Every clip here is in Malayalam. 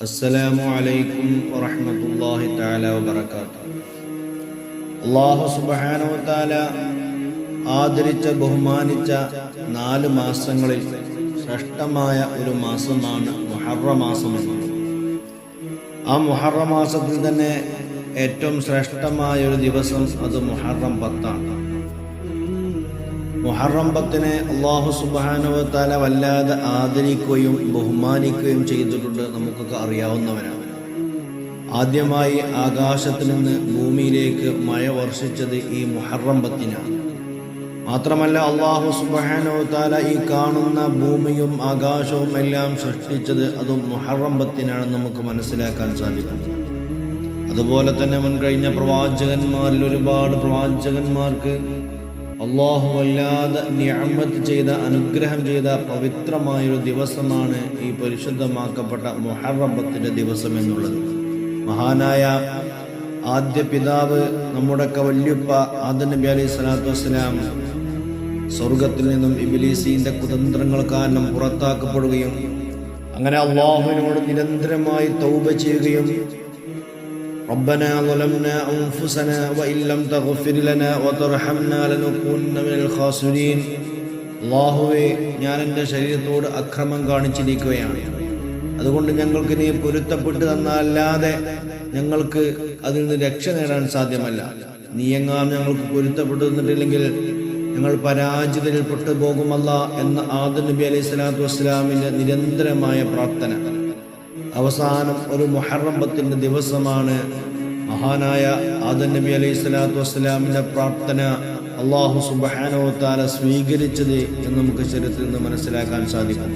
അസ്സലാമു അലൈക്കും വറഹ്മത്തുള്ളാഹി തആല വബറകാതുഹു. അല്ലാഹു സുബ്ഹാനഹു വ തആല ആദരിച്ച ബഹുമാനിച്ച 4 മാസങ്ങളിൽ ശ്രേഷ്ഠമായ ഒരു മാസമാണ് മുഹറം മാസം എന്നത്. ആ മുഹറം മാസത്തിൽ തന്നെ ഏറ്റവും ശ്രേഷ്ഠമായ ഒരു ദിവസം അത് മുഹറം 10 മുഹറം 10 അല്ലാഹു സുബ്ഹാനഹു വ തആല വല്ലാതെ ആദരിക്കുകയും ബഹുമാനിക്കുകയും ചെയ്തിട്ടുണ്ട്. നമുക്കൊക്കെ അറിയാവുന്നവരാണ്. ആദ്യമായി ആകാശത്തിൽ നിന്ന് ഭൂമിയിലേക്ക് മഴ വർഷിച്ചത് ഈ മുഹറം 10 മാത്രമല്ല അല്ലാഹു സുബ്ഹാനഹു വ തആല ഈ കാണുന്ന ഭൂമിയും ആകാശവും എല്ലാം സൃഷ്ടിച്ചത് അതും മുഹറം 10 നമുക്ക് മനസ്സിലാക്കാൻ സാധിക്കും. അതുപോലെ തന്നെ മുൻകഴിഞ്ഞ പ്രവാചകന്മാരിൽ ഒരുപാട് പ്രവാചകന്മാർക്ക് അല്ലാഹു വല്ലാതെ നിഅമത്ത് ചെയ്ത, അനുഗ്രഹം ചെയ്ത പവിത്രമായൊരു ദിവസമാണ് ഈ പരിശുദ്ധമാക്കപ്പെട്ട മുഹറം 10 ദിവസം എന്നുള്ളത്. മഹാനായ ആദ്യ പിതാവ് നമ്മുടെയൊക്കെ വല്യുപ്പ ആദം നബി അലൈഹി സ്വലാത്തു വസ്സലാം സ്വർഗത്തിൽ നിന്നും ഇബ്ലീസിന്റെ കുതന്ത്രങ്ങൾ കാരണം പുറത്താക്കപ്പെടുകയും അങ്ങനെ അല്ലാഹുവിനോട് നിരന്തരമായി തൗബ ചെയ്യുകയും ربنا ظلمنا أنفسنا وإن لم تغفر لنا وترحمنا لنكونن من الخاسرين. അല്ലാഹുവേ, ഞാൻ എൻ്റെ ശരീരത്തോട് അക്രമം കാണിച്ചിരിക്കുകയാണ്, അതുകൊണ്ട് ഞങ്ങൾക്ക് നീ പൊരുത്തപ്പെട്ട് തന്നല്ലാതെ ഞങ്ങൾക്ക് അതിൽ നിന്ന് രക്ഷ നേടാൻ സാധ്യമല്ല. നീ എങ്ങാൻ ഞങ്ങൾക്ക് പൊരുത്തപ്പെട്ടു തന്നിട്ടില്ലെങ്കിൽ ഞങ്ങൾ പരാജിതരിൽ പെട്ടുപോകുമല്ല എന്ന ആദം നബി അലൈഹി സ്വലാത്തു വസ്സലാമിൻ്റെ നിരന്തരമായ പ്രാർത്ഥന. അവസാനം ഒരു മുഹറം 10 ദിവസമാണ് മഹാനായ ആദം നബി അലൈഹി സ്വലാത്തു വസ്സലാമിൻ്റെ പ്രാർത്ഥന അല്ലാഹു സുബ്ഹാനഹു വ തആല സ്വീകരിച്ചത് എന്ന് നമുക്ക് ചരിത്രത്തിൽ നിന്ന് മനസ്സിലാക്കാൻ സാധിക്കും.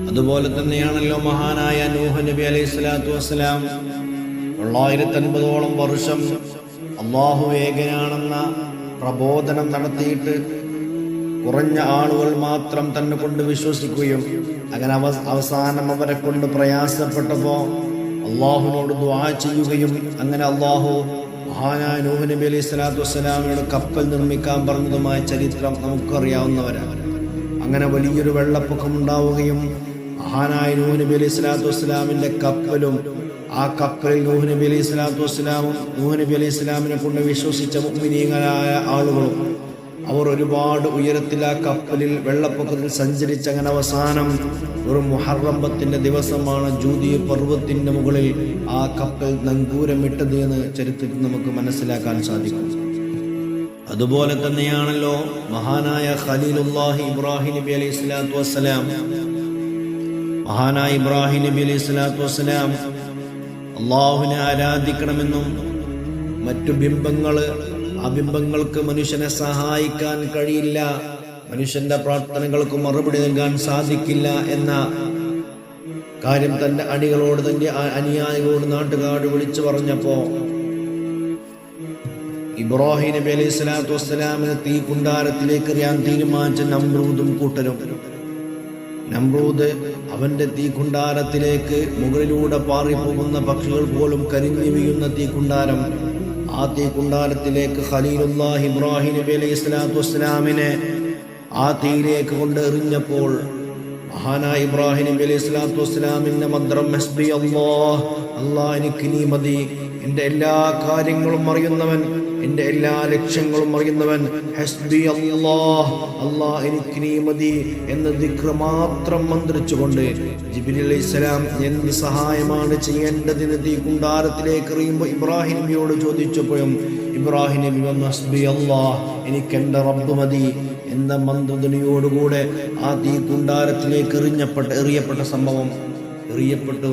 അതുപോലെ തന്നെയാണല്ലോ മഹാനായ നൂഹ് നബി അലൈഹി സ്വലാത്തു വസ്സലാം 950 വർഷം അല്ലാഹു ഏകനാണെന്ന പ്രബോധനം നടത്തിയിട്ട് കുറഞ്ഞ ആളുകൾ മാത്രം തന്നെ കൊണ്ട് വിശ്വസിക്കുകയും അങ്ങനെ അവസാനം അവരെ കൊണ്ട് പ്രയാസപ്പെട്ടപ്പോൾ അള്ളാഹുവിനോട് ദുആ ചെയ്യുകയും അങ്ങനെ അള്ളാഹു മഹാനായ നൂഹ് നബി അലൈഹി സ്വലാത്തു വസ്സലാമിനോട് കപ്പൽ നിർമ്മിക്കാൻ പറഞ്ഞതുമായ ചരിത്രം നമുക്കറിയാവുന്നവരാണ്. അങ്ങനെ വലിയൊരു വെള്ളപ്പൊക്കം ഉണ്ടാവുകയും മഹാനായ നൂഹ് നബി അലൈഹി സ്വലാത്തു വസ്സലാമിൻ്റെ കപ്പലും ആ കപ്പലിൽ നൂഹ് നബി അലൈഹി സ്വലാത്തു വസ്സലാമും നൂഹ് നബി അലൈഹി സ്വലാമിനെ കൊണ്ട് വിശ്വസിച്ച മുഅ്മിനീങ്ങളായ ആളുകളും അവർ ഒരുപാട് ഉയരത്തിൽ ആ കപ്പലിൽ വെള്ളപ്പൊക്കത്തിൽ സഞ്ചരിച്ച് അങ്ങനെ അവസാനം ഒരു മുഹറം 10 ദിവസമാണ് ജൂദി പർവ്വതത്തിന്റെ മുകളിൽ ആ കപ്പൽ നങ്കൂരമിട്ടത് എന്ന് ചരിത്രത്തിൽ നമുക്ക് മനസ്സിലാക്കാൻ സാധിക്കും. അതുപോലെ തന്നെയാണല്ലോ മഹാനായ ഖലീലുല്ലാഹി ഇബ്രാഹിം നബി അലൈഹി സ്വലാത്തു വസ്സലാം. മഹാനായ ഇബ്രാഹിം നബി അലൈഹി സ്വലാത്തു വസ്സലാം അള്ളാഹുവിനെ ആരാധിക്കണമെന്നും മറ്റു ആ ബിംബങ്ങൾക്ക് മനുഷ്യനെ സഹായിക്കാൻ കഴിയില്ല, മനുഷ്യന്റെ പ്രാർത്ഥനകൾക്ക് മറുപടി നൽകാൻ സാധിക്കില്ല എന്ന കാര്യം തന്റെ അണികളോട്, തന്റെ അനുയായികളോട്, നാട്ടുകാരോട് വിളിച്ചു പറഞ്ഞപ്പോ ഇബ്രാഹിം നബി അലൈഹി സ്വലാത്തു വസ്സലാമിനെ തീ കുണ്ടാരത്തിലേക്ക് എറിയാൻ തീരുമാനിച്ച നമ്രൂദും കൂട്ടരും. നമ്രൂദ് അവന്റെ തീ കുണ്ടാരത്തിലേക്ക് മുകളിലൂടെ പാറിപ്പോകുന്ന പക്ഷികൾ പോലും കരിഞ്ഞു വീഴുന്ന തീ കുണ്ടാരം, ആ തീ കുണ്ടാരത്തിലേക്ക് ഖലീലുല്ലാഹി ഇബ്രാഹിം നബി അലൈഹി സ്വലാത്തു വസ്സലാമിനെ ആ തീയിലേക്ക് കൊണ്ട് എറിഞ്ഞപ്പോൾ മഹാനായ ഇബ്രാഹിം നബി അലൈഹി സ്വലാത്തു വസ്സലാമിന്റെ മന്ത്രം ഹസ്ബി അല്ലാഹ്, അല്ലാഹ് എനിക്ക് നീ മതി, എൻ്റെ എല്ലാ കാര്യങ്ങളും അറിയുന്നവൻ, എൻ്റെ എല്ലാ ലക്ഷ്യങ്ങളും അറിയുന്നവൻ, ഹസ്ബി അല്ലാഹ്, അല്ലാഹ് എനിക്ക് നീ മതി എന്ന ദിക്ർ മാത്രം മന്ത്രിച്ചുകൊണ്ട് ജിബ്രീൽ അലൈഹിസ്സലാം എന്ത് സഹായമാണ് ചെയ്യേണ്ടതിന് തീ കുണ്ടാരത്തിലേക്ക് എറിയുമ്പോൾ ഇബ്രാഹിം നബിയോട് ചോദിച്ചപ്പോഴും ഇബ്രാഹിം നബി ഹസ്ബി അല്ലാഹ്, എനിക്ക് എൻ്റെ റബ്ബ് മതി എന്ന മന്ത്രധ്വനിയോടുകൂടെ ആ തീ കുണ്ടാരത്തിലേക്ക് എറിയപ്പെട്ട സംഭവം എറിയപ്പെട്ടു.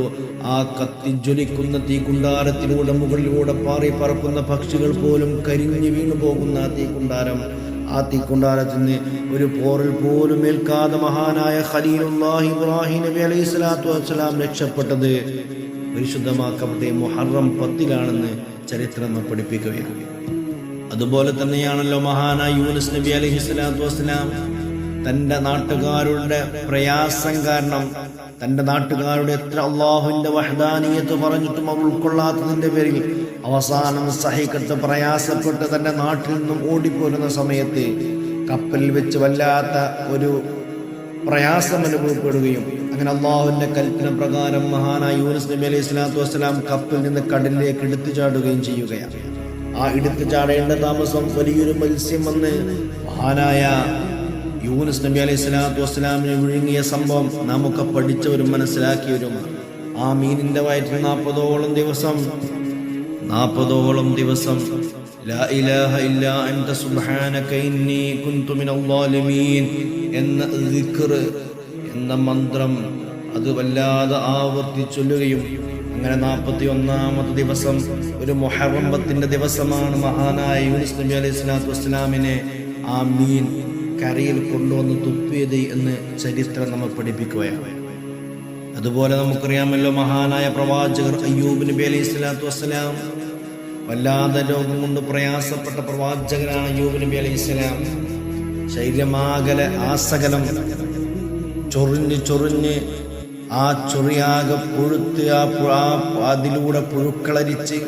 ആ കത്തിജ്വലിക്കുന്ന തീ കുണ്ടാരത്തിലൂടെ മുകളിലൂടെ പാറി പറക്കുന്ന പക്ഷികൾ പോലും കരിഞ്ഞു വീണു പോകുന്ന ആ തീ കുണ്ടാരം, ആ തീ കുണ്ടാരത്തിന് ഒരു പോറിൽ പോലും ഏൽക്കാതെ മഹാനായ ഖലീലുല്ലാഹി ഇബ്രാഹിം നബി അലൈഹി സ്വലാത്തു വസ്സലാം രക്ഷപ്പെട്ടത് പരിശുദ്ധമാക്കപ്പെട്ട മുഹറം 10 ചരിത്രം പഠിപ്പിക്കുകയാണ്. അതുപോലെ തന്നെയാണല്ലോ മഹാനായ യൂനുസ് നബി അലൈഹി സ്വലാത്തു വസ്സലാം തൻ്റെ നാട്ടുകാരുടെ പ്രയാസം കാരണം, തൻ്റെ നാട്ടുകാരുടെ എത്ര അള്ളാഹുവിൻ്റെ വഹ്ദാനിയത്ത് പറഞ്ഞിട്ടും അവൾ ഉൾക്കൊള്ളാത്തതിൻ്റെ പേരിൽ അവസാനം സഹിക്കത്ത് പ്രയാസപ്പെട്ട് തൻ്റെ നാട്ടിൽ നിന്നും ഓടിപ്പോരുന്ന സമയത്ത് കപ്പലിൽ വെച്ച് വല്ലാത്ത ഒരു പ്രയാസം അനുഭവപ്പെടുകയും അങ്ങനെ അള്ളാഹുവിന്റെ കൽപ്പന പ്രകാരം മഹാനായ യൂനുസ് നബി അലൈഹി സ്വലാത്തു വസ്സലാം കപ്പലിൽ നിന്ന് കടലിലേക്ക് എടുത്തു ചാടുകയും ചെയ്യുകയാണ്. ആ എടുത്തു ചാടേണ്ട താമസം വലിയൊരു മത്സ്യം വന്ന് മഹാനായ യൂനുസ് നബി അലൈഹി സ്വലാത്തു വസ്സലാമിനെ വിഴുങ്ങിയ സംഭവം നമുക്ക് പഠിച്ചവരും മനസ്സിലാക്കിയവരും. ആ മീനിന്റെ വയറ്റിൽ 40ഓളം ദിവസം ലാ ഇലാഹ ഇല്ലാ അൻത സുബ്ഹാനക ഇന്നി കുൻതു മിനൽ ളാലിമീൻ എന്ന ദിക്ർ എന്ന മന്ത്രം അത് വല്ലാതെ ആവർത്തിച്ചൊല്ലുകയും അങ്ങനെ 41ാമത്തെ ദിവസം ഒരു മുഹറം 10 ദിവസമാണ് മഹാനായ യൂനുസ് നബി അലൈഹി സ്വലാത്തു വസ്സലാമിനെ ആ മീൻ കരയിൽ കൊണ്ടുവന്ന് തുപ്പിയത് എന്ന് ചരിത്രം നമ്മെ പഠിപ്പിക്കുകയാണ്. അതുപോലെ നമുക്കറിയാമല്ലോ മഹാനായ പ്രവാചകർ അയ്യൂബ് നബി അലൈഹി സ്വലാത്തു വസ്സലാം. വല്ലാതെ രോഗം കൊണ്ട് പ്രയാസപ്പെട്ട പ്രവാചകനാണ് അയ്യൂബ് നബി അലൈഹി സ്വലാം. ശരീരമാകലെ ആസകലം ചൊറിഞ്ഞ് ആ ചൊറിയാകെ പുഴുത്ത് അതിലൂടെ പുഴുക്കളരിച്ച്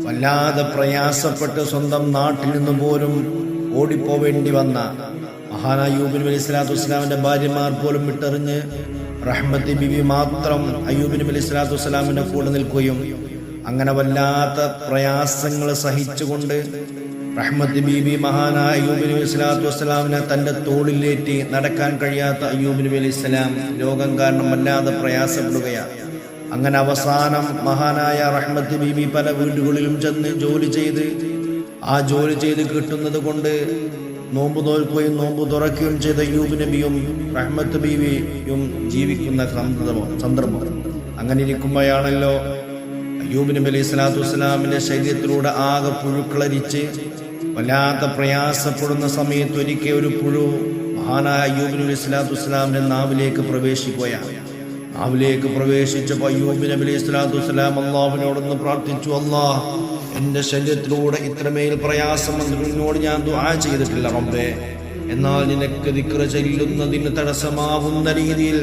വല്ലാതെ പ്രയാസപ്പെട്ട് സ്വന്തം നാട്ടിൽ നിന്ന് പോലും ഓടിപ്പോവേണ്ടി വന്ന മഹാനായ അയ്യൂബ് നബി അലൈഹി സ്വലാത്തു വസ്സലാമിന്റെ ഭാര്യമാർ പോലും വിട്ടെറിഞ്ഞ് റഹ്മത്ത് ബിബി മാത്രം അയ്യൂബ് നബി അലൈഹി സ്വലാത്തു വസ്സലാമിന്റെ കൂടെ നിൽക്കുകയും അങ്ങനെ വല്ലാത്ത പ്രയാസങ്ങൾ സഹിച്ചുകൊണ്ട് റഹ്മത്ത് ബീബി മഹാനായ അയ്യൂബ് നബി സ്വലാത്തു വസ്സലാമിനെ തൻ്റെ തോളിലേറ്റി നടക്കാൻ കഴിയാത്ത അയ്യൂബ് നബി അലൈഹി സ്വലാം രോഗം കാരണം വല്ലാതെ പ്രയാസപ്പെടുകയാണ്. അങ്ങനെ അവസാനം മഹാനായ റഹ്മത്ത് ബീബി പല വീടുകളിലും ചെന്ന് ജോലി ചെയ്ത് കിട്ടുന്നത് കൊണ്ട് നോമ്പ് നോൽക്കുകയും നോമ്പ് തുറക്കുകയും ചെയ്ത അയ്യൂബ് നബിയും റഹ്മത്ത് ബീവിയും ജീവിക്കുന്ന സന്ദർഭം. അങ്ങനെ ഇരിക്കുമ്പോഴാണല്ലോ അയ്യൂബ് നബി അലൈഹി സ്വലാത്തു വസ്സലാമിന്റെ ശരീരത്തിലൂടെ ആകെ പുഴുക്കളരിച്ച് വല്ലാത്ത പ്രയാസപ്പെടുന്ന സമയത്ത് ഒരിക്കൽ ഒരു പുഴു മഹാനായ അയ്യൂബ് നബി അലൈഹി സ്വലാത്തു വസ്സലാമിന്റെ നാവിലേക്ക് പ്രവേശിക്കുകയാണ്. നാവിലേക്ക് പ്രവേശിച്ചപ്പോൾ അയ്യൂബ് നബി അലൈഹി സ്വലാത്തു വസ്സലാം അള്ളാഹുവിനോടൊന്ന് പ്രാർത്ഥിച്ചു, അല്ലാഹ് എൻ്റെ ശരീരത്തിലൂടെ ഇത്രമേൽ പ്രയാസം എന്നോട് ഞാൻ ദുആ ചെയ്തിട്ടില്ല റബ്ബേ. എന്നാൽ നിനക്ക് ദിക്ർ ചൊല്ലുന്നതിന് തടസ്സമാവുന്ന രീതിയിൽ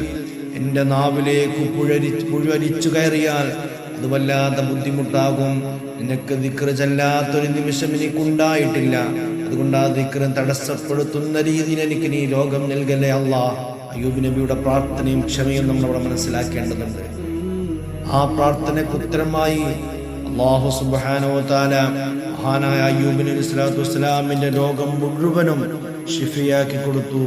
എൻ്റെ നാവിലേക്ക് പുഴുവരിച്ചു കയറിയാൽ അത് വല്ലാത്ത ബുദ്ധിമുട്ടാകും. നിനക്ക് ദിക്ർ ചൊല്ലാത്തൊരു നിമിഷം എനിക്കുണ്ടായിട്ടില്ല. അതുകൊണ്ട് ആ ദിക്ർ തടസ്സപ്പെടുത്തുന്ന രീതിയിൽ എനിക്ക് നീ രോഗം നൽകല്ലേ അല്ലാഹ്. അയ്യൂബ് നബിയുടെ പ്രാർത്ഥനയും ക്ഷമയും നമ്മളവിടെ മനസ്സിലാക്കേണ്ടതുണ്ട്. ആ പ്രാർത്ഥനയ്ക്ക് ഉത്തരമായി അല്ലാഹു സുബ്ഹാനഹു വ തആല മഹാനായ അയ്യൂബ് നബി സ്വല്ലല്ലാഹു അലൈഹി വസല്ലമിന്റെ രോഗം മുഴുവനും ശിഫയാക്കി കൊടുത്തു.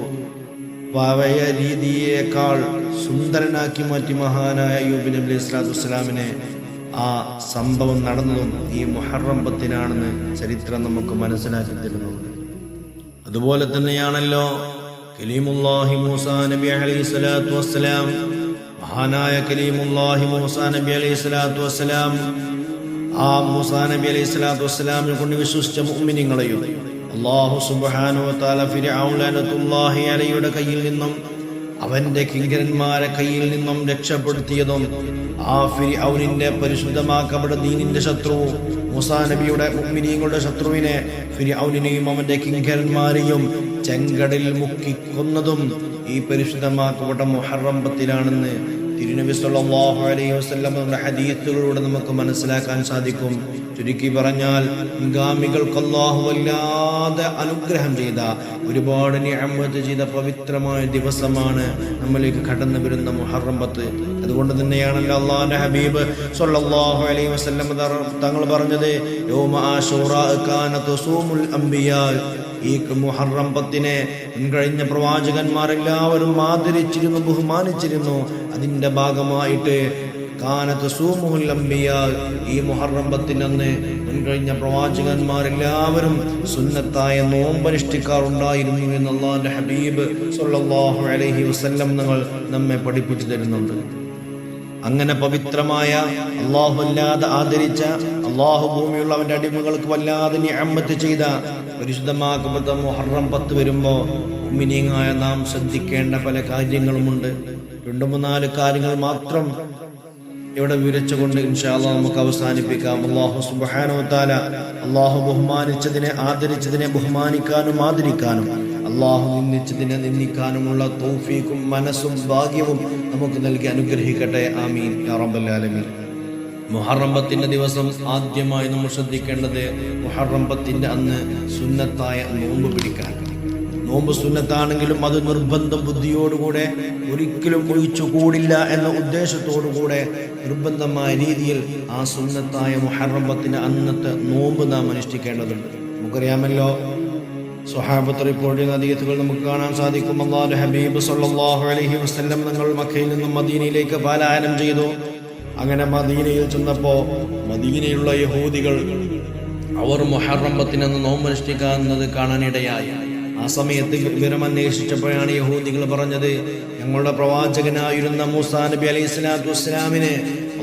പഴയ രീതിയേക്കാൾ സുന്ദരനാക്കി മാറ്റി മഹാനായ അയ്യൂബ് നബി സ്വല്ലല്ലാഹു അലൈഹി വസല്ലമിനെ. ആ സംഭവം നടന്നതും ഈ മുഹറം 10-നാണെന്ന് ചരിത്രം നമുക്ക് മനസ്സിലാക്കി തരുന്നുണ്ട്. അതുപോലെ തന്നെയാണല്ലോ കലീമുല്ലാഹി മൂസാ നബി അലൈഹി സ്വലാത്തു വസ്സലാം. മഹാനായ കലീമുല്ലാഹി മൂസാ നബി അലൈഹി സ്വലാത്തു വസ്സലാം ആ മൂസാ നബി അലൈഹി സ്വലാത്തു വസ്സലാമിനെ കൊണ്ട് വിശ്വസിച്ച മുഅ്മിനീങ്ങളെയും അല്ലാഹു സുബ്ഹാനഹു വ തആല ഫിർഔൻ ലഅനത്തുല്ലാഹി അലൈഹിയുടെ കയ്യിൽ നിന്നും അവന്റെ കിങ്കരന്മാരെ കയ്യിൽ നിന്നും രക്ഷപ്പെടുത്തിയതും ആ ഫിർഔനിന്റെ പരിശുദ്ധമാക്കപ്പെട്ട ദീനിന്റെ ശത്രു മൂസാ നബിയുടെ മുഅ്മിനീങ്ങളുടെ ശത്രുവിനെ ഫിർഔനിനെയും അവന്റെ കിങ്കരന്മാരെയും ചെങ്കടലിൽ മുക്കിക്കൊന്നതും ഈ പരിശുദ്ധമാക്കപ്പെട്ട മുഹറം 10-നാണെന്ന് തിരുനബി സല്ലല്ലാഹു അലൈഹി വസല്ലം എന്ന ഹദീസുകളിലൂടെ നമുക്ക് മനസ്സിലാക്കാൻ സാധിക്കും. ചുരുക്കി പറഞ്ഞാൽ മുൻഗാമികൾക്ക് അല്ലാഹു വല്ലാതെ അനുഗ്രഹം ചെയ്ത, ഒരുപാട് നിഅമത്ത് ചെയ്ത പവിത്രമായ ദിവസമാണ് നമ്മളിലേക്ക് കടന്നു വരുന്ന മുഹറം 10. അതുകൊണ്ട് തന്നെയാണല്ലോ അല്ലാഹുവിന്റെ ഹബീബ് സല്ലല്ലാഹു അലൈഹി വസല്ലം തങ്ങൾ പറഞ്ഞത്, യൗമ ആശൂറാ കാന തസൂമുൽ അംബിയാ. ഈ മുഹറം 10-നെ മുൻകഴിഞ്ഞ പ്രവാചകന്മാരെല്ലാവരും ആദരിച്ചിരുന്നു, ബഹുമാനിച്ചിരുന്നു. അതിന്റെ ഭാഗമായിട്ട് കാനത്ത് സൂമുൽ അംബിയാ, ഈ മുഹറം 10-ന് മുൻകഴിഞ്ഞ പ്രവാചകന്മാരെല്ലാവരും സുന്നത്തായ നോമ്പനുഷ്ഠിക്കാറുണ്ടായിരുന്നു എന്ന് അല്ലാഹുവിന്റെ ഹബീബ് സല്ലല്ലാഹു അലൈഹി വസല്ലം നമ്മെ പഠിപ്പിച്ചു തരുന്നുണ്ട്. അങ്ങനെ പവിത്രമായ അല്ലാഹു വല്ലാതെ ആദരിച്ച, അല്ലാഹു ഭൂമിയുള്ള അവന്റെ അടിമകൾക്ക് വല്ലാതെ നിഅമത്ത് ചെയ്ത പരിശുദ്ധമാക്കപ്പെട്ട മുഹറം 10 വരുമ്പോൾ മുഅ്മിനീങ്ങളായ നാം ശ്രദ്ധിക്കേണ്ട പല കാര്യങ്ങളുമുണ്ട്. 2-3 കാര്യങ്ങൾ മാത്രം ഇവിടെ വിവരിച്ചുകൊണ്ട് ഇൻഷാ അല്ലാഹ് നമുക്ക് അവസാനിപ്പിക്കാം. അല്ലാഹു സുബ്ഹാനഹു വ തആല അല്ലാഹു ബഹുമാനിച്ചതിനെ ആദരിച്ചതിനെ ബഹുമാനിക്കാനും ആദരിക്കാനും, അല്ലാഹു നിന്ദിച്ചതിനെ നിന്ദിക്കാനുമുള്ള തൗഫീഖും മനസ്സും ഭാഗ്യവും നമുക്ക് നൽകി അനുഗ്രഹിക്കട്ടെ. ആമീൻ യാ റബ്ബൽ ആലമീൻ. മുഹറം 10-ന്റെ ദിവസം ആദ്യമായി നമ്മൾ ശ്രദ്ധിക്കേണ്ടത് മുഹറം 10-ന്റെ അന്ന് സുന്നത്തായ നോമ്പ് പിടിക്കാൻ. നോമ്പ് സുന്നത്താണെങ്കിലും അത് നിർബന്ധ ബുദ്ധിയോടുകൂടെ ഒരിക്കലും ഒഴിച്ചു കൂടില്ല എന്ന ഉദ്ദേശത്തോടുകൂടെ നിർബന്ധമായ രീതിയിൽ ആ സുന്നത്തായ മുഹറം 10 അന്നത്തെ നോമ്പ് നാം അനുഷ്ഠിക്കേണ്ടതുണ്ട്. നമുക്കറിയാമല്ലോ, സ്വഹാബത്ത് റിപ്പോർട്ട് ചെയ്യുന്ന ഹദീസുകൾ നമുക്ക് കാണാൻ സാധിക്കും. അല്ലാഹുവിന്റെ ഹബീബ് സല്ലല്ലാഹു അലൈഹി വസല്ലം തങ്ങൾ മക്കയിൽ നിന്നും മദീനയിലേക്ക് പലായനം ചെയ്തു. അങ്ങനെ മദീനയിൽ ചെന്നപ്പോൾ മദീനയിലുള്ള യഹൂദികൾ അവർ മുഹറം 10 അന്ന് നോമ്പ് അനുഷ്ഠിക്കുന്നത് കാണാനിടയായി. ആ സമയത്ത് വിവരം അന്വേഷിച്ചപ്പോഴാണ് യഹൂദികൾ പറഞ്ഞത്, ഞങ്ങളുടെ പ്രവാചകനായിരുന്ന മൂസാ നബി അലൈഹി സ്വലാത്തു വസ്സലാമിനെ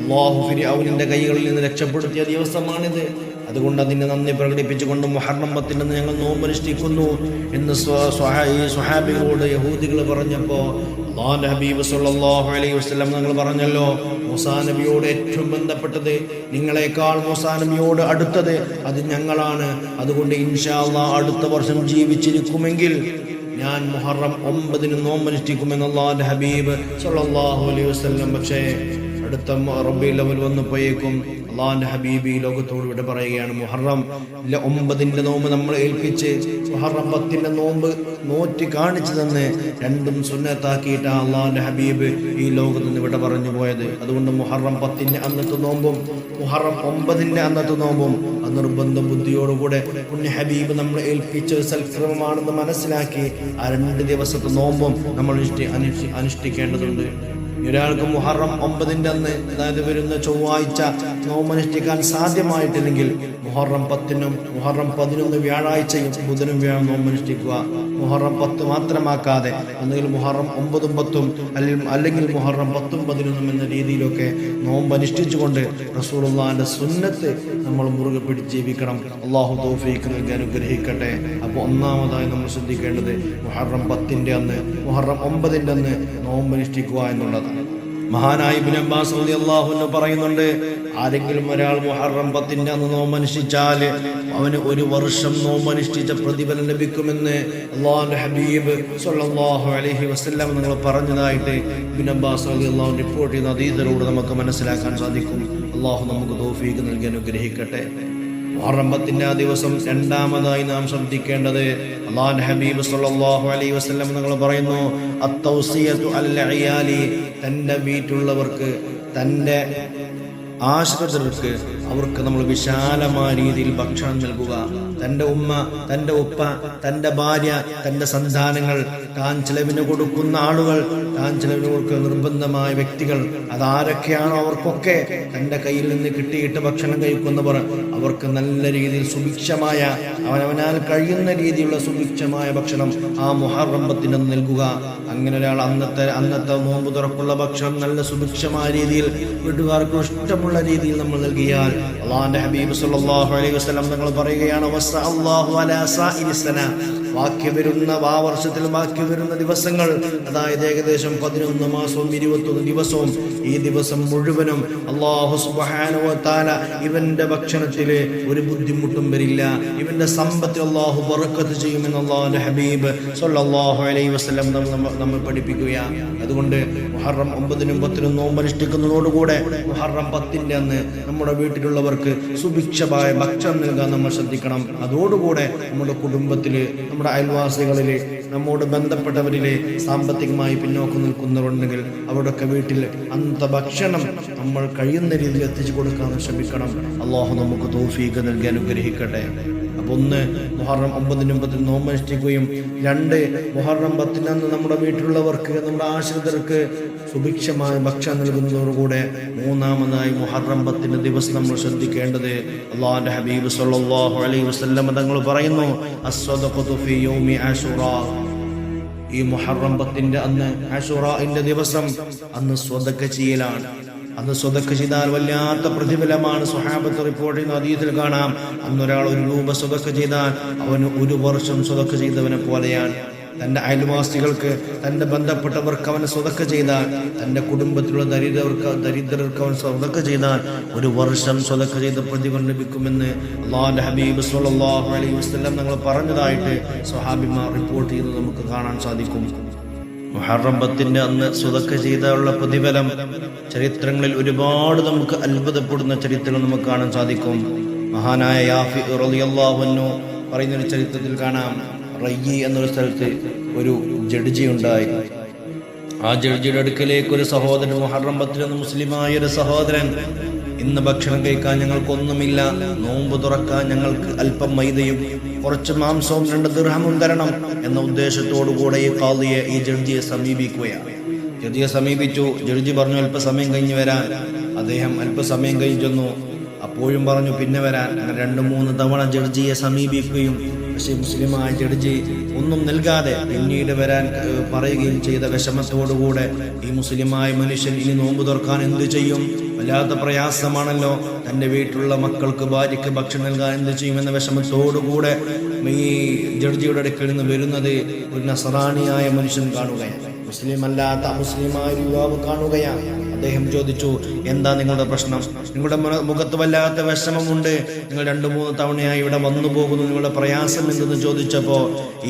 അല്ലാഹു ഫിർഔനിന്റെ കൈകളിൽ നിന്ന് രക്ഷപ്പെടുത്തിയ ദിവസമാണിത്. അതുകൊണ്ട് അതിന് നന്ദി പ്രകടിപ്പിച്ചുകൊണ്ട് മുഹറം 10 അന്ന് ഞങ്ങൾ നോമ്പ് അനുഷ്ഠിക്കുന്നു എന്ന് സ്വഹാബികളോട് യഹൂദികൾ പറഞ്ഞപ്പോൾ അല്ലാഹുവിന്റെ ഹബീബ് സല്ലല്ലാഹു അലൈഹി വസല്ലം തങ്ങൾ പറഞ്ഞല്ലോ, മൂസാ നബിയോട് ഏറ്റവും ബന്ധപ്പെട്ടത്, നിങ്ങളെക്കാൾ മൂസാ നബിയോട് അടുത്തത് അത് ഞങ്ങളാണ്. അതുകൊണ്ട് ഇൻഷാ അല്ലാഹ് അടുത്ത വർഷം ജീവിച്ചിരിക്കുമെങ്കിൽ ഞാൻ മുഹറം 9 നോമ്പ് അനുഷ്ഠിക്കുമെന്ന് അല്ലാഹുവിന്റെ ഹബീബ് സല്ലല്ലാഹു അലൈഹി വസല്ലം. പക്ഷേ അടുത്ത റബീഉൽ അവ്വൽ വന്നപ്പോഴേക്കും അള്ളാഹുവിന്റെ ഹബീബ് ഈ ലോകത്തോട് ഇവിടെ പറയുകയാണ്, മുഹറം 9 നോമ്പ് നമ്മൾ ഏൽപ്പിച്ച് മുഹറം 10 നോമ്പ് നോറ്റി കാണിച്ചു തന്ന് രണ്ടും സുന്നത്താക്കിയിട്ട് അള്ളാഹുവിന്റെ ഹബീബ് ഈ ലോകത്ത് നിന്ന് ഇവിടെ പറഞ്ഞു പോയത്. അതുകൊണ്ട് മുഹറം 10 അന്നത്തെ നോമ്പും മുഹറം 9 അന്നത്തെ നോമ്പും അത് നിർബന്ധ ബുദ്ധിയോടുകൂടെ പുണ്യ ഹബീബ് നമ്മൾ ഏൽപ്പിച്ച സൽക്രമമാണെന്ന് മനസ്സിലാക്കി ആ 2 ദിവസത്തെ നോമ്പും നമ്മൾ അനുഷ്ഠിക്കേണ്ടതുണ്ട്. ഒരാൾക്ക് മുഹറം 9 അന്ന്, അതായത് വരുന്ന ചൊവ്വാഴ്ച നോമ്പനുഷ്ഠിക്കാൻ സാധ്യമായിട്ടില്ലെങ്കിൽ മുഹറം 10 മുഹറം 11 വ്യാഴാഴ്ചയും ബുധനും വ്യാഴം നോമ്പനുഷ്ഠിക്കുക. മുഹറം 10 മാത്രമാക്കാതെ ഒന്നുകിൽ മുഹറം 9 10 അല്ലെങ്കിൽ മുഹറം 10 11 എന്ന രീതിയിലൊക്കെ നോമ്പനുഷ്ഠിച്ചുകൊണ്ട് റസൂലുള്ളാഹിന്റെ സുന്നത്ത് നമ്മൾ മുറുകെ പിടിച്ച് ജീവിക്കണം. അള്ളാഹു തൗഫീഖ് നൽകി അനുഗ്രഹിക്കട്ടെ. അപ്പോൾ ഒന്നാമതായി നമ്മൾ ശ്രദ്ധിക്കേണ്ടത് മുഹറം 10 അന്ന് മുഹറം 9 അന്ന് നോമ്പനുഷ്ഠിക്കുക എന്നുള്ളതാണ്. മഹാനായ ഇബ്നു അബ്ബാസ് റളിയല്ലാഹു അൻഹു പറയുന്നുണ്ട്, ആരെങ്കിലും ഒരാൾ മുഹറം 10 അന്ന് നോമ്പനുഷ്ഠിച്ചാൽ അവന് 1 വർഷം നോമ്പനുഷ്ഠിച്ച പ്രതിഫലം ലഭിക്കുമെന്ന് അല്ലാഹുവിന്റെ ഹബീബ് സ്വല്ലല്ലാഹു അലൈഹി വസല്ലം നിങ്ങൾ പറഞ്ഞതായിട്ട് ഇബ്നു അബ്ബാസ് റളിയല്ലാഹു അൻഹു റിപ്പോർട്ട് ചെയ്യുന്ന ഹദീസിലൂടെ നമുക്ക് മനസ്സിലാക്കാൻ സാധിക്കും. അല്ലാഹു നമുക്ക് തൗഫീഖ് നൽകി അനുഗ്രഹിക്കട്ടെ. മുഹറം 10 ദിവസം രണ്ടാമതായി നാം ശ്രദ്ധിക്കേണ്ടത് അല്ലാഹുവിന്റെ ഹബീബ് സ്വല്ലല്ലാഹു അലൈഹി വസല്ലം നിങ്ങൾ പറയുന്നു, അത്തൗസിയതു അൽ ഇയാലി, തൻ്റെ വീട്ടിലുള്ളവർക്ക്, തൻ്റെ ആശ്രിതർക്ക് അവർക്ക് നമ്മൾ വിശാലമായ രീതിയിൽ ഭക്ഷണം നൽകുക. തൻ്റെ ഉമ്മ, തൻ്റെ ഉപ്പ, തൻ്റെ ഭാര്യ, തൻ്റെ സന്താനങ്ങൾ, താൻ ചിലവിന് കൊടുക്കുന്ന ആളുകൾ, താൻ ചിലവിന് കൊടുക്കുന്ന നിർബന്ധമായ വ്യക്തികൾ, അതാരൊക്കെയാണോ അവർക്കൊക്കെ തൻ്റെ കയ്യിൽ നിന്ന് കിട്ടിയിട്ട് ഭക്ഷണം കഴിക്കുന്നവർ അവർക്ക് നല്ല രീതിയിൽ സുഭിക്ഷമായ, അവനവനാൽ കഴിയുന്ന രീതിയിലുള്ള സുഭിക്ഷമായ ഭക്ഷണം ആ മുഹറം 10 നൽകുക. അങ്ങനെ ഒരാൾ അന്നത്തെ നോമ്പ് തുറക്കുള്ള ഭക്ഷണം നല്ല സുഭിക്ഷമായ രീതിയിൽ വീട്ടുകാർക്ക് ഇഷ്ടമുള്ള രീതിയിൽ നമ്മൾ നൽകിയാൽ അല്ലാഹുവിന്റെ ഹബീബ് സല്ലല്ലാഹു അലൈഹി വസല്ലം തങ്ങൾ പറയുകയാണ്, വസഅല്ലാഹു അലാ സാഇരിസന, ബാക്കി വരുന്ന വർഷത്തിൽ ബാക്കി വരുന്ന ദിവസങ്ങൾ, അതായത് ഏകദേശം 11 മാസവും 21 ദിവസവും, ഈ ദിവസം മുഴുവനും അല്ലാഹു സുബ്ഹാനഹു വ തആല ഇവന്റെ ഭക്ഷണത്തിൽ ഒരു ബുദ്ധിമുട്ടും വരില്ല, ഇവന്റെ സമ്പത്തിൽ അല്ലാഹു ബറക്കത്ത് ചെയ്യുമെന്ന് അല്ലാഹുവിന്റെ ഹബീബ് സല്ലല്ലാഹു അലൈഹി വസല്ലം നമ്മൾ പഠിപ്പിക്കുകയാണ്. അതുകൊണ്ട് മുഹറം 9 10 നോമ്പ് അനുഷ്ഠിക്കുന്നതോടുകൂടെ മുഹറം 10 അന്ന് നമ്മുടെ വീട്ടിലുള്ളവർക്ക് സുഭിക്ഷമായ ഭക്ഷണം നൽകാൻ നമ്മൾ ശ്രദ്ധിക്കണം. അതോടുകൂടെ നമ്മുടെ കുടുംബത്തിൽ, നമ്മുടെ അയൽവാസികളിൽ, നമ്മോട് ബന്ധപ്പെട്ടവരിലെ സാമ്പത്തികമായി പിന്നോക്കം നിൽക്കുന്നവരുണ്ടെങ്കിൽ അവരുടെയൊക്കെ വീട്ടിൽ അന്നത്തെ ഭക്ഷണം നമ്മൾ കഴിയുന്ന രീതിയിൽ എത്തിച്ചു കൊടുക്കാൻ ശ്രമിക്കണം. അള്ളാഹു നമുക്ക് തൗഫീഖ് നൽകി അനുഗ്രഹിക്കട്ടെ. അപ്പോൾ 1 മുഹറം 9 10 നോമ്പ് അനുഷ്ഠിക്കുകയും 2 മുഹറം 10 അന്ന് നമ്മുടെ വീട്ടിലുള്ളവർക്ക്, നമ്മുടെ ആശ്രിതർക്ക് സുഭിക്ഷമായ ഭക്ഷണം നൽകുന്നതോടുകൂടെ മൂന്നാമതായി മുഹറം 10 ദിവസം നമ്മൾ ശ്രദ്ധിക്കേണ്ടത് അല്ലാഹുവിന്റെ ഹബീബ് സല്ലല്ലാഹു അലൈഹി വസല്ലം തങ്ങൾ പറയുന്നു, അസ്സദഖതു ഫീ യൗമി ആശുറാ, ഈ മുഹറം 10 അന്ന് ആശുറാഇന്റെ ദിവസം അന്ന് സ്വദഖ ചെയ്യലാണ്. അന്ന് സ്വദഖ ചെയ്താൽ വല്ലാത്ത പ്രതിഫലമാണ്. സ്വഹാബത്ത് റിപ്പോർട്ട് ചെയ്യുന്ന ഹദീസിൽ കാണാം, അന്നൊരാൾ 1 രൂപ സ്വദഖ ചെയ്താൽ അവന് 1 വർഷം സ്വദഖ ചെയ്തവനെ പോലെയാണ്. തൻ്റെ അയൽവാസികൾക്ക്, തൻ്റെ ബന്ധപ്പെട്ടവർക്ക് അവൻ സ്വദഖ ചെയ്താൽ, തൻ്റെ കുടുംബത്തിലുള്ള ദരിദ്രർക്ക് അവൻ സ്വദഖ ചെയ്താൽ 1 വർഷം സ്വദഖ ചെയ്ത പ്രതിഫലം ലഭിക്കുമെന്ന് അല്ലാഹുവിന്റെ ഹബീബ് സ്വല്ലല്ലാഹു അലൈഹി വസല്ലം ഞങ്ങൾ പറഞ്ഞതായിട്ട് സ്വഹാബിമാർ റിപ്പോർട്ട് ചെയ്യുന്നത് നമുക്ക് കാണാൻ സാധിക്കും. മുഹറം 10 അന്ന് സ്വദഖ ചെയ്തുള്ള പ്രതിഫലം ചരിത്രങ്ങളിൽ ഒരുപാട് നമുക്ക് അത്ഭുതപ്പെടുന്ന ചരിത്രങ്ങൾ നമുക്ക് കാണാൻ സാധിക്കും. മഹാനായ യാഫി റളിയല്ലാഹു അൻഹു പറയുന്നൊരു ചരിത്രത്തിൽ കാണാം, റയ്യി എന്നൊരു സ്ഥലത്ത് ഒരു ജഡ്ജി ഉണ്ടായി. ആ ജഡ്ജിയുടെ അടുക്കലേക്ക് ഒരു സഹോദരൻ, മുഹറം 10 മുസ്ലിമായ ഒരു സഹോദരൻ, ഇന്ന് ഭക്ഷണം കഴിക്കാൻ ഞങ്ങൾക്കൊന്നുമില്ല, നോമ്പ് തുറക്കാൻ ഞങ്ങൾക്ക് അല്പം മൈദയും കുറച്ച് മാംസവും 2 ദിർഹമും തരണം എന്ന ഉദ്ദേശത്തോടുകൂടെ ഈ ഖാദിയെ, ഈ ജഡ്ജിയെ സമീപിക്കുകയാണ്. ജഡ്ജിയെ സമീപിച്ചു. ജഡ്ജി പറഞ്ഞു അല്പസമയം കഴിഞ്ഞ് വരാൻ. അദ്ദേഹം അല്പസമയം കഴിഞ്ഞു. അപ്പോഴും പറഞ്ഞു പിന്നെ വരാൻ. അങ്ങനെ 2-3 തവണ ജഡ്ജിയെ സമീപിക്കുകയും പക്ഷേ മുസ്ലിമായ ജഡ്ജി ഒന്നും നൽകാതെ പിന്നീട് വരാൻ പറയുകയും ചെയ്ത വിഷമത്തോടുകൂടെ ഈ മുസ്ലിമായ മനുഷ്യൻ ഇനി നോമ്പ് തുറക്കാൻ എന്ത് ചെയ്യും? വല്ലാത്ത പ്രയാസമാണല്ലോ, തൻ്റെ വീട്ടിലുള്ള മക്കൾക്ക്, ഭാര്യയ്ക്ക് ഭക്ഷണം നൽകാൻ എന്ത് ചെയ്യുമെന്ന വിഷമത്തോടുകൂടെ ഈ ജഡ്ജിയുടെ അടുക്കൽ നിന്ന് വരുന്നത് ഒരു നസറാനിയായ മനുഷ്യൻ കാണുകയാണ്. മുസ്ലിം അല്ലാത്ത അമുസ്ലിമായ യുവാവ് കാണുകയാണ്. അദ്ദേഹം ചോദിച്ചു, എന്താ നിങ്ങളുടെ പ്രശ്നം? നിങ്ങളുടെ മുഖത്ത് വല്ലാത്ത വിഷമമുണ്ട്, നിങ്ങൾ 2-3 തവണയായി ഇവിടെ വന്നു പോകുന്നു, നിങ്ങളുടെ പ്രയാസം എന്തെന്ന് ചോദിച്ചപ്പോൾ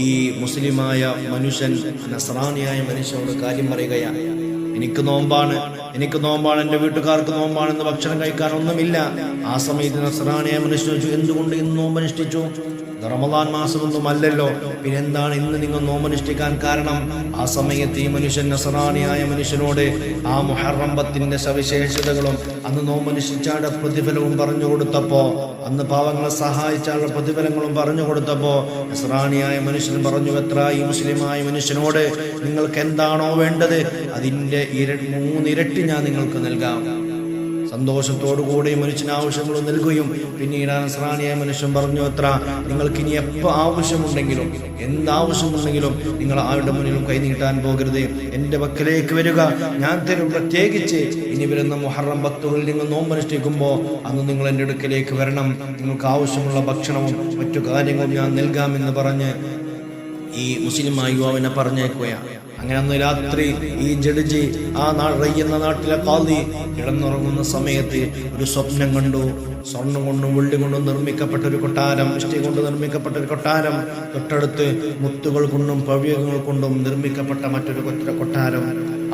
ഈ മുസ്ലിമായ മനുഷ്യൻ, നസ്രാനിയായ മനുഷ്യനോട് കാര്യം പറയുകയാണ്. എനിക്ക് നോമ്പാണ്, എൻ്റെ വീട്ടുകാർക്ക് നോമ്പാണെന്ന്, ഭക്ഷണം കഴിക്കാൻ ഒന്നുമില്ല. ആ സമയത്ത് നസ്രാനിയായ മനുഷ്യൻ ചോദിച്ചു, എന്തുകൊണ്ട് ഇന്ന് നോമ്പനുഷ്ഠിച്ചു? റമദാൻ മാസമൊന്നും അല്ലല്ലോ, പിന്നെ എന്താണ് ഇന്ന് നിങ്ങൾ നോമ്പനുഷ്ഠിക്കാൻ കാരണം? ആ സമയത്ത് ഈ മനുഷ്യൻ, നസ്രാനിയായ മനുഷ്യനോട് ആ മുഹറം 10 സവിശേഷതകളും അന്ന് നോമ്പനുഷ്ഠിച്ചാടെ പ്രതിഫലവും പറഞ്ഞു കൊടുത്തപ്പോ, അന്ന് പാവങ്ങളെ സഹായിച്ചാലുള്ള പ്രതിഫലങ്ങളും പറഞ്ഞു കൊടുത്തപ്പോ നസ്രാനിയായ മനുഷ്യൻ പറഞ്ഞു, എത്ര ഈ മുസ്ലിമായ മനുഷ്യനോട് നിങ്ങൾക്ക് എന്താണോ വേണ്ടത് അതിൻ്റെ 3 ഇരട്ടി ഞാൻ നിങ്ങൾക്ക് നൽകാം. സന്തോഷത്തോടുകൂടി മനുഷ്യന് ആവശ്യങ്ങൾ നൽകുകയും പിന്നീട് നസ്രാനിയായ മനുഷ്യൻ പറഞ്ഞു, എത്ര നിങ്ങൾക്ക് ഇനി എപ്പോൾ ആവശ്യമുണ്ടെങ്കിലും, എന്താവശ്യമുണ്ടെങ്കിലും നിങ്ങൾ ആരുടെ മുന്നിലും കൈനീട്ടാൻ പോകരുത്, എൻ്റെ പക്കലേക്ക് വരിക, ഞാൻ തരും. പ്രത്യേകിച്ച് ഇനി വരുന്ന മുഹറം 10 നിങ്ങൾ നോമ്പനുഷ്ഠിക്കുമ്പോൾ അന്ന് നിങ്ങൾ എൻ്റെ അടുക്കലേക്ക് വരണം, നിങ്ങൾക്ക് ആവശ്യമുള്ള ഭക്ഷണവും മറ്റു കാര്യങ്ങളും ഞാൻ നൽകാമെന്ന് പറഞ്ഞ് ഈ മുസ്ലിമായ യുവാവിനെ പറഞ്ഞേക്കുകയാണ്. അങ്ങനെ അന്ന് രാത്രി ഈ ജഡ്ജി ആ റയ്യെന്ന നാട്ടിലെ ഖാദി കിടന്നുറങ്ങുന്ന സമയത്ത് ഒരു സ്വപ്നം കണ്ടു. സ്വർണ്ണം കൊണ്ടും വെള്ളി കൊണ്ടും നിർമ്മിക്കപ്പെട്ട ഒരു കൊട്ടാരം, ഇഷ്ടി കൊണ്ട് നിർമ്മിക്കപ്പെട്ട ഒരു കൊട്ടാരം, തൊട്ടടുത്ത് മുത്തുകൾ കൊണ്ടും പവ്യങ്ങൾ കൊണ്ടും നിർമ്മിക്കപ്പെട്ട മറ്റൊരു കൊട്ടാരം.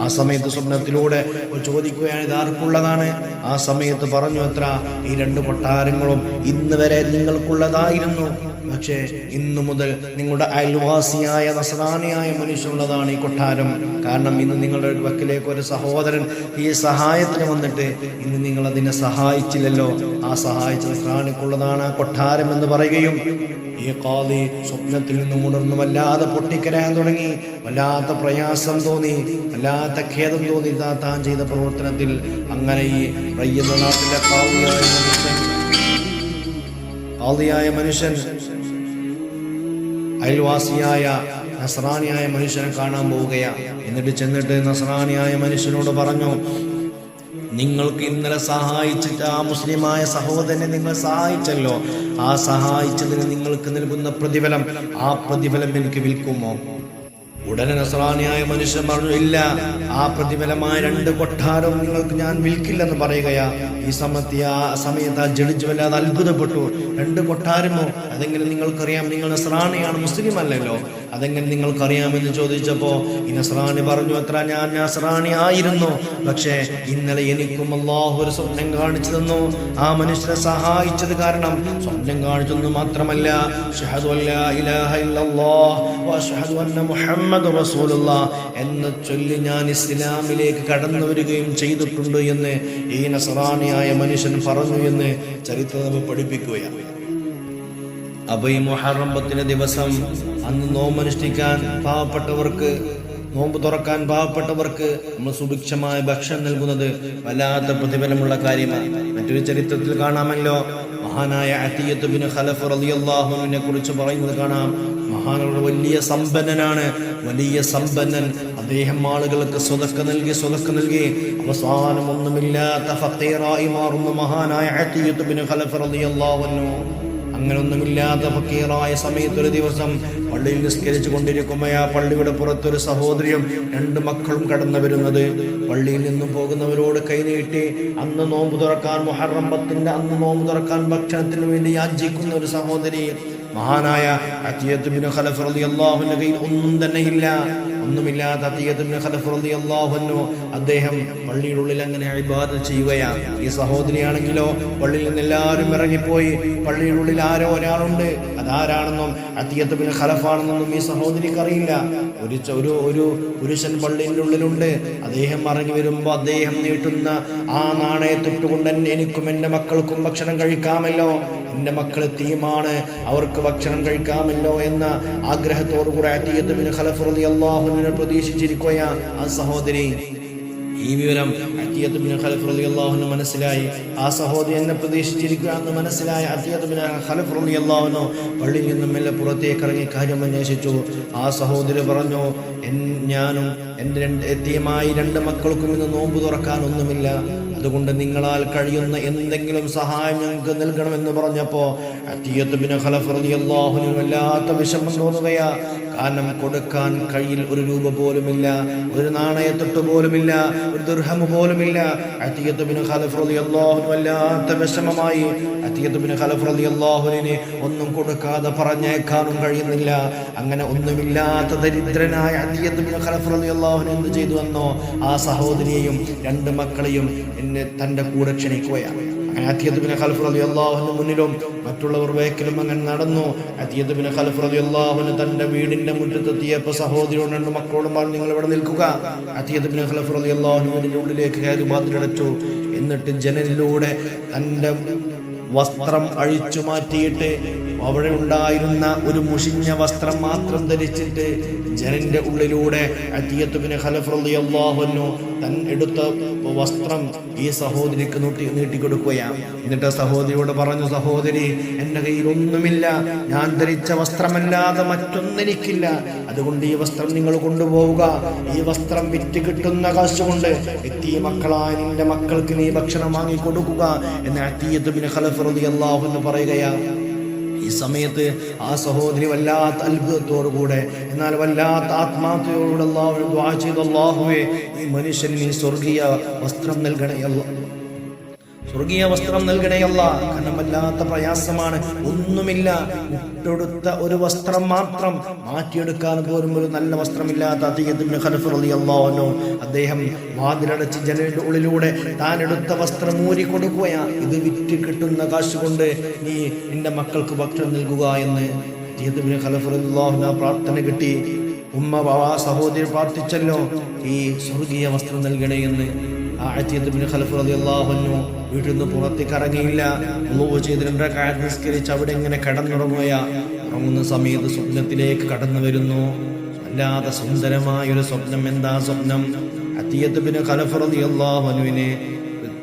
ആ സമയത്ത് സ്വപ്നത്തിലൂടെ ചോദിക്കുകയാണ്, ഇത് ആർക്കുള്ളതാണ്? ആ സമയത്ത് പറഞ്ഞു, എത്ര ഈ 2 കൊട്ടാരങ്ങളും ഇന്ന് വരെ നിങ്ങൾക്കുള്ളതായിരുന്നു, പക്ഷേ ഇന്നു മുതൽ നിങ്ങളുടെ അയൽവാസിയായ നസ്രാനിയായ മനുഷ്യനുള്ളതാണ് ഈ കൊട്ടാരം. കാരണം ഇന്ന് നിങ്ങളുടെ വക്കിലേക്ക് ഒരു സഹോദരൻ ഈ സഹായത്തിന് വന്നിട്ട് ഇന്ന് നിങ്ങൾ അതിനെ സഹായിച്ചില്ലല്ലോ, ആ സഹായിച്ച നസ്രാനിക്കുള്ളതാണ് ആ കൊട്ടാരം എന്ന് പറയുകയും ഈ ഖാദി സ്വപ്നത്തിൽ നിന്നും ഉണർന്ന് വല്ലാതെ പൊട്ടിക്കരയാൻ തുടങ്ങി. വല്ലാത്ത പ്രയാസം തോന്നി, വല്ലാത്ത ഖേദം തോന്നി താൻ ചെയ്ത പ്രവർത്തനത്തിൽ. അങ്ങനെ ഈ റയ്യെന്ന നാട്ടിലെ ഖാദിയായ മനുഷ്യൻ അയൽവാസിയായ നസ്രാനിയായ മനുഷ്യനെ കാണാൻ പോവുകയാണ്. എന്നിട്ട് ചെന്നിട്ട് നസ്രാനിയായ മനുഷ്യനോട് പറഞ്ഞു, നിങ്ങൾക്ക് ഇന്നലെ സഹായിച്ചിട്ട് ആ മുസ്ലിമായ സഹോദരനെ നിങ്ങൾ സഹായിച്ചല്ലോ, ആ സഹായിച്ചതിന് നിങ്ങൾക്ക് നൽകുന്ന പ്രതിഫലം, ആ പ്രതിഫലം എനിക്ക് വിൽക്കുമോ? ഉടനെ നസ്രാനിയായ മനുഷ്യൻ പറഞ്ഞു, ഇല്ല, ആ പ്രതിഫലമായ 2 കൊട്ടാരവും നിങ്ങൾക്ക് ഞാൻ വിൽക്കില്ലെന്ന് പറയുകയാ. ഈ സമയത്ത് ആ ജഡ്ജി വല്ലാതെ അത്ഭുതപ്പെട്ടു. 2 കൊട്ടാരമോ? അതെങ്ങനെ നിങ്ങൾക്കറിയാം? നിങ്ങൾ നസ്രാനിയാണ്, മുസ്ലിം അല്ലല്ലോ, അതെങ്ങനെ നിങ്ങൾക്കറിയാമെന്ന് ചോദിച്ചപ്പോൾ ഈ നസ്രാനി പറഞ്ഞു, എത്ര ഞാൻ നസ്രാനി ആയിരുന്നു, പക്ഷേ ഇന്നലെ എനിക്കും അല്ലാഹു ഒരു സ്വപ്നം കാണിച്ചു തന്നു. ആ മനുഷ്യനെ സഹായിച്ചത് കാരണം സ്വപ്നം കാണിച്ചെന്ന് മാത്രമല്ല, അശ്ഹദു അല്ലാ ഇലാഹ ഇല്ലല്ലാഹ് വ അശ്ഹദു അന്ന മുഹമ്മദ് റസൂലുള്ളാഹ് എന്ന് ചൊല്ലി ഞാൻ ഇസ്ലാമിലേക്ക് കടന്നു വരികയും ചെയ്തിട്ടുണ്ട് എന്ന് ഈ നസ്രാനിയായ മനുഷ്യൻ പറഞ്ഞു എന്ന് ചരിത്രം നമ്മെ പഠിപ്പിക്കുകയാണ്. അപ്പൊ ഈ മുഹറം 10 ദിവസം അന്ന് നോമ്പനുഷ്ഠിക്കാൻ പാവപ്പെട്ടവർക്ക്, നോമ്പ് തുറക്കാൻ പാവപ്പെട്ടവർക്ക് നമ്മൾ സുഭിക്ഷമായ ഭക്ഷണം നൽകുന്നത് വല്ലാത്ത പ്രതിഫലമുള്ള കാര്യമാണ്. മറ്റൊരു ചരിത്രത്തിൽ കാണാമല്ലോ, മഹാനായ അത്തിയത്ത് ബിൻ ഖലഫ് റളിയല്ലാഹു അൻഹുവിനെ കുറിച്ച് പറയുന്നത് കാണാം. മഹാനോട് വലിയ സമ്പന്നനാണ്, വലിയ സമ്പന്നൻ. അദ്ദേഹം ആളുകൾക്ക് സ്വതക്ക നൽകി അവസാനം ഒന്നുമില്ലാത്ത ഫഖീറായി മാറുന്ന മഹാനായ അത്തിയത്ത് ബിൻ ഖലഫ് റളിയല്ലാഹു അൻഹു. അങ്ങനെ ഒന്നുമില്ലാത്ത ഫക്കീറായ സമയത്ത് ഒരു ദിവസം പള്ളിയിൽ നിസ്കരിച്ചു കൊണ്ടിരിക്കുമ്പോൾ ആ പള്ളിയുടെ പുറത്തൊരു സഹോദരിയും 2 മക്കളും കടന്നു വരുന്നത്. പള്ളിയിൽ നിന്നും പോകുന്നവരോട് കൈനീട്ടി അന്ന് നോമ്പ് തുറക്കാൻ, മുഹറം 10 അന്ന് നോമ്പ് തുറക്കാൻ ഭക്ഷണത്തിന് വേണ്ടി യാചിക്കുന്ന ഒരു സഹോദരി. മഹാനായ അത്തിയത്ത് ബിൻ ഖലഫ് റളിയല്ലാഹു അൻഹുവിന്റെ കയ്യിൽ ഒന്നും തന്നെയില്ല. ഒന്നുമില്ലാത്ത അത്തിയത്ത് ബിൻ ഖലഫ് റളിയല്ലാഹു അൻഹു അദ്ദേഹം പള്ളിയുടെ ഉള്ളിൽ അങ്ങനെ ഇബാദത്ത് ചെയ്യുകയാണ്. ഈ സഹോദരിയാണെങ്കിലോ പള്ളിയിൽ നിന്ന് എല്ലാവരും ഇറങ്ങിപ്പോയി. പള്ളിയുടെ ഉള്ളിൽ ആരോ ഒരാളുണ്ട്, അതാരാണെന്നും അത്തിയത്ത് ബിൻ ഖലഫാണെന്നൊന്നും ഈ സഹോദരിക്ക് അറിയില്ല. ഒരു പുരുഷൻ പള്ളിയുടെ ഉള്ളിലുണ്ട്. അദ്ദേഹം ഇറങ്ങി വരുമ്പോൾ അദ്ദേഹം നീട്ടുന്ന ആ നാണയത്തൊട്ടുകൊണ്ട് എനിക്കും എൻ്റെ മക്കൾക്കും ഭക്ഷണം കഴിക്കാമല്ലോ, എൻ്റെ മക്കൾ തീമാണ്, അവർക്ക് ഭക്ഷണം കഴിക്കാമല്ലോ എന്ന ആഗ്രഹത്തോടുകൂടെ അത്തിയത്ത് ബിൻ ഖലഫ് റളിയല്ലാഹു അൻഹു പ്രതീക്ഷിച്ചിരിക്കുകയാണ് ആ സഹോദരി. ഈ വിവരം അത്തിയത്ത് ബിൻ ഖലഫ് റളിയല്ലാഹു അൻഹു മനസ്സിലായി. ആ സഹോദരി എന്നെ പ്രതീക്ഷിച്ചിരിക്കുകയാണെന്ന് മനസ്സിലായ അത്തിയത്ത് ബിൻ ഖലഫ് റളിയല്ലാഹു അൻഹു പള്ളിയിൽ നിന്നും മെല്ലെ പുറത്തേക്ക് ഇറങ്ങി കാര്യം അന്വേഷിച്ചു. ആ സഹോദരി പറഞ്ഞു, ഞാനും എൻ്റെ എത്തിയമായി 2 മക്കൾക്കും ഇന്ന് നോമ്പ് തുറക്കാൻ ഒന്നുമില്ല, അതുകൊണ്ട് നിങ്ങളാൽ കഴിയുന്ന എന്തെങ്കിലും സഹായം ഞങ്ങൾക്ക് നൽകണമെന്ന് പറഞ്ഞപ്പോൾ അത്തിയത്ത് ബിൻ ഖലഫ് റളിയല്ലാഹു അൻഹു വല്ലാത്ത വിഷമം തോന്നുകയാ. കാരണം കൊടുക്കാൻ കയ്യിൽ 1 രൂപ പോലുമില്ല, 1 നാണയത്തൊട്ട് പോലുമില്ല, 1 ദിർഹം പോലുമില്ല. അത്തിയത്ത് ബിൻ ഖലഫ് റളിയല്ലാഹു അൻഹു വല്ലാത്ത വിഷമമായി. അത്തിയത്ത് ബിൻ ഖലഫ് റളിയല്ലാഹു അൻഹു ഒന്നും കൊടുക്കാതെ പറഞ്ഞേക്കാനും കഴിയുന്നില്ല. അങ്ങനെ ഒന്നുമില്ലാത്ത ദരിദ്രനായ അത്തിയത്ത് ബിൻ ഖലഫ് റളിയല്ലാഹു അൻഹു എന്ത് ചെയ്തു എന്നോ, ആ സഹോദരിയെയും 2 മക്കളെയും തന്റെ കൂടെ ക്ഷണിക്കുകയാണ്. അങ്ങനെ അത്തിയത്ത് ബിൻ ഖലഫ് റളിയല്ലാഹു അൻഹു മുന്നിലും മറ്റുള്ളവർ വേക്കിലും അങ്ങനെ നടന്നു. അത്തിയത്ത് ബിൻ ഖലഫ് റളിയല്ലാഹു അൻഹു തന്റെ വീടിന്റെ മുറ്റത്തെത്തിയപ്പോൾ സഹോദരിയോട് 2 മക്കളോടും പറഞ്ഞു, നിങ്ങൾ ഇവിടെ നിൽക്കുക. അത്തിയത്ത് ബിൻ ഖലഫ് റളിയല്ലാഹു അൻഹു വീടിന്റെ ഉള്ളിലേക്ക് കയറി വാതിലടച്ചു. എന്നിട്ട് ജനലിലൂടെ തന്റെ വസ്ത്രം അഴിച്ചു മാറ്റിയിട്ട് അവിടെ ഉണ്ടായിരുന്ന ഒരു മുഷിഞ്ഞ വസ്ത്രം മാത്രം ധരിച്ചിട്ട് ജനലിന്റെ ഉള്ളിലൂടെ അത്തിയത്ത് ബിൻ ഖലഫ് റളിയല്ലാഹു അൻഹു തൻ എടുത്ത വസ്ത്രം ഈ സഹോദരിക്ക് നീട്ടിക്കൊടുക്കുകയാണ്. എന്നിട്ട് സഹോദരിയോട് പറഞ്ഞു, സഹോദരി, എൻ്റെ കയ്യിൽ ഒന്നുമില്ല, ഞാൻ ധരിച്ച വസ്ത്രമല്ലാതെ മറ്റൊന്നെനിക്കില്ല, അതുകൊണ്ട് ഈ വസ്ത്രം നിങ്ങൾ കൊണ്ടുപോവുക. ഈ വസ്ത്രം വിറ്റ് കിട്ടുന്ന കാശുകൊണ്ട് എത്തിയ മക്കളായ നിന്റെ മക്കൾക്ക് നീ ഭക്ഷണം വാങ്ങി കൊടുക്കുക എന്ന് അത്തിയത്ത് ബിൻ ഖലഫ് റളിയല്ലാഹു അൻഹു പറയുകയാണ്. ഈ സമയത്ത് ആ സഹോദരി വല്ലാത്ത അത്ഭുതത്തോടുകൂടെ, എന്നാൽ വല്ലാത്ത ആത്മാർത്ഥതയോടുകൂടെ അല്ലാഹുവിനോട് ദുആ ചെയ്തു, അല്ലാഹുവേ, ഈ മനുഷ്യന് സ്വർഗീയ വസ്ത്രം നൽകണേ അല്ലാഹ്, സ്വർഗീയ വസ്ത്രം നൽകണേ അല്ലാഹ്. കാരണം വല്ലാത്ത പ്രയാസമാണ്, ഒന്നുമില്ല, ഇട്ടെടുത്ത ഒരു വസ്ത്രം മാത്രം, മാറ്റിയെടുക്കാൻ പോലും ഒരു നല്ല വസ്ത്രമില്ലാത്ത അത്തിയത്ത് ബിൻ ഖലഫ് റളിയല്ലാഹു അൻഹു അദ്ദേഹം വാതിലടച്ച് ജനലിന്റെ ഉള്ളിലൂടെ താൻ എടുത്ത വസ്ത്രം ഊരി കൊടുക്കുകയാ. ഇത് വിറ്റ് കിട്ടുന്ന കാശ് കൊണ്ട് നീ നിന്റെ മക്കൾക്ക് ഭക്ഷണം നൽകുക എന്ന് അത്തിയത്ത് ബിൻ ഖലഫ് റളിയല്ലാഹു അൻഹു പ്രാർത്ഥന കിട്ടി. ഉമ്മ സഹോദരി പ്രാർത്ഥിച്ചല്ലോ, ഈ സ്വർഗീയ വസ്ത്രം നൽകണേ എന്ന്. അത്തിയത്ത് ബിൻ ഖലഫ് റളിയല്ലാഹു അൻഹു വീട്ടിൽ നിന്ന് പുറത്തേക്ക് ഇറങ്ങിയില്ല. വുളൂ ചെയ്ത് 2 റക്അത്ത് നിസ്കരിച്ച് അവിടെ ഇങ്ങനെ ഉറങ്ങുന്ന സമയത്ത് സ്വപ്നത്തിലേക്ക് കടന്നു വരുന്നു. അല്ലാതെ സുന്ദരമായൊരു സ്വപ്നം. എന്താ സ്വപ്നം? അത്തിയത്ത് ബിൻ ഖലഫ് റളിയല്ലാഹു അൻഹുവിനെ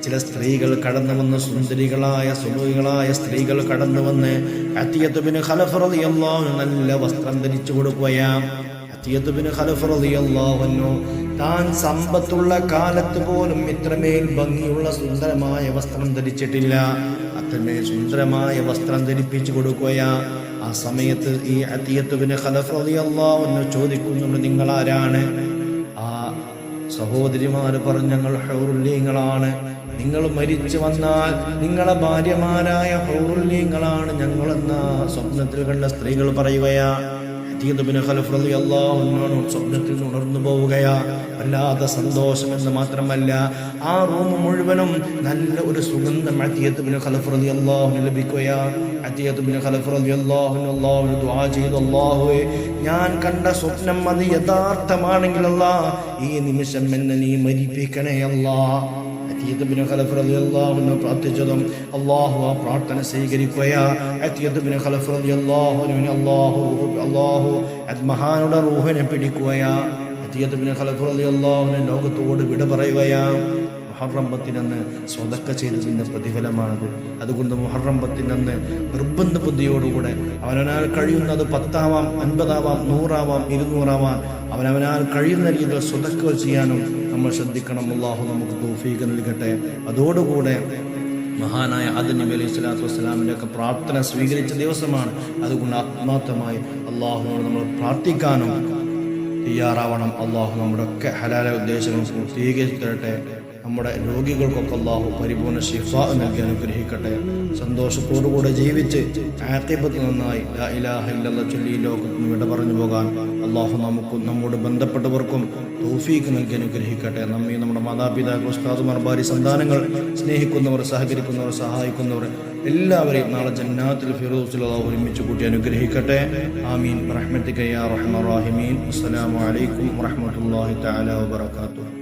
ചില സ്ത്രീകൾ കടന്നു വന്ന്, സുന്ദരികളായ സുമുഖികളായ സ്ത്രീകൾ കടന്നു വന്ന് അത്തിയത്ത് ബിൻ ഖലഫ് റളിയല്ലാഹു അൻഹു നല്ല വസ്ത്രം ധരിച്ചു കൊടുക്കുകയാണ്. അത്തിയത്ത് ബിൻ ഖലഫ് റളിയല്ലാഹു അൻഹു താൻ സമ്പത്തുള്ള കാലത്ത് പോലും ഇത്രമേൽ ഭംഗിയുള്ള സുന്ദരമായ വസ്ത്രം ധരിച്ചിട്ടില്ല. അത്രമേൽ സുന്ദരമായ വസ്ത്രം ധരിപ്പിച്ചു കൊടുക്കുകയാ. ആ സമയത്ത് ഈ അത്തിയത്ത് ബിൻ ഖലഫ് റളിയല്ലാഹു അൻഹു ചോദിക്കുന്നുണ്ട്, നിങ്ങൾ ആരാണ്? ആ സഹോദരിമാര് പറഞ്ഞു, ഞങ്ങൾ ഹൗറുല്ലീങ്ങളാണ്, നിങ്ങൾ മരിച്ചു വന്നാൽ നിങ്ങളെ ഭാര്യമാരായ ഹൗറുല്ലീങ്ങളാണ് ഞങ്ങളെന്ന സ്വപ്നത്തിൽ കണ്ട സ്ത്രീകൾ പറയുകയാ. അത്തിയത്ത് ബിൻ ഖലഫ് റളിയല്ലാഹു അൻഹു സ്വപ്നത്തിൽ ഉണർന്നു പോവുകയാ. വല്ലാത്ത സന്തോഷം എന്ന് മാത്രമല്ല, ആ റൂം മുഴുവനും നല്ല ഒരു സുഗന്ധം അത്തിയത്ത് ബിൻ ഖലഫ് റളിയല്ലാഹു അൻഹു ലഭിക്കുകയാ. അത്തിയത്ത് ബിൻ ഖലഫ് റളിയല്ലാഹു അൻഹു അല്ലാഹുവിനോട് ദുആ ചെയ്തു, അല്ലാഹുവേ, ഞാൻ കണ്ട സ്വപ്നം അത് യഥാർത്ഥമാണെങ്കിൽ അല്ലാഹ്, ഈ നിമിഷം എന്നെ നീ മരിപ്പിക്കണേ അല്ലാഹ്. അത്തിയത്ത് ബിൻ ഖലഫ് റളിയല്ലാഹു അൻഹു പ്രാർത്ഥിച്ചതും അല്ലാഹു ആ പ്രാർത്ഥന സ്വീകരിക്കുകയാ. അത്തിയത്ത് ബിൻ ഖലഫ് റളിയല്ലാഹു അൻഹു അല്ലാഹു മഹാനുടെ റൂഹിനെ പിടിക്കുകയാ. അത്തിയത്ത് ബിൻ ഖലഫ് റളിയല്ലാഹു അൻഹു ലോകത്തോട് വിട പറയുകയാ. മുഹറം 10 സ്വതക്ക ചെയ്തതിൻ്റെ പ്രതിഫലമാണത്. അതുകൊണ്ട് മുഹറം 10 നിർബന്ധ ബുദ്ധിയോടുകൂടെ അവനാൽ കഴിയുന്നത് 10 ആവാം, 50 ആവാം, 100 ആവാം, 200 ആവാം, അവനാൽ കഴിയുന്ന രീതിയിൽ സ്വതക്ക ചെയ്യാനും നമ്മൾ ശ്രദ്ധിക്കണം. അല്ലാഹു നമുക്ക് തൗഫീഖ് നൽകട്ടെ. അതോടുകൂടെ മഹാനായ ആദം നബി അലൈഹി സ്വലാത്തു വസ്സലാമിൻ്റെ ഒക്കെ പ്രാർത്ഥന സ്വീകരിച്ച ദിവസമാണ്. അതുകൊണ്ട് ആത്മാർത്ഥമായി അല്ലാഹുവിനോട് നമ്മൾ പ്രാർത്ഥിക്കാനും തയ്യാറാവണം. അല്ലാഹു നമ്മുടെ ഒക്കെ ഹലാല ഉദ്ദേശങ്ങൾ പൂർത്തീകരിച്ചു തരട്ടെ. നമ്മുടെ രോഗികൾക്കൊക്കെ അല്ലാഹു പരിപൂർണ്ണ ശിഫാ നൽകി അനുഗ്രഹിക്കട്ടെ. സന്തോഷത്തോടുകൂടെ ജീവിച്ച് ആഖിബത്ത് നന്നായി ലാ ഇലാഹ ഇല്ലല്ലാഹ് ചൊല്ലി ലോകത്ത് നിന്ന് വിട പറഞ്ഞു പോകാൻ അല്ലാഹു നമുക്കും നമ്മോട് ബന്ധപ്പെട്ടവർക്കും തൗഫീഖ് നൽകി അനുഗ്രഹിക്കട്ടെ. നമ്മെ നമ്മുടെ മാതാപിതാക്കൾ, ഉസ്താദുമാർ, ഭാര്യ, സന്താനങ്ങൾ, സ്നേഹിക്കുന്നവർ, സഹകരിക്കുന്നവർ, സഹായിക്കുന്നവർ എല്ലാവരെയും നാളെ ജന്നാത്തുൽ ഫിർദൗസിൽ അല്ലാഹു ഒരുമിച്ച് കൂട്ടി അനുഗ്രഹിക്കട്ടെ. ആമീൻ ബിറഹ്മതിക യാ അർഹമർ റഹീമീൻ. അസ്സലാമു അലൈക്കും വറഹ്മത്തുള്ളാഹി തആല വബറകാതുഹു.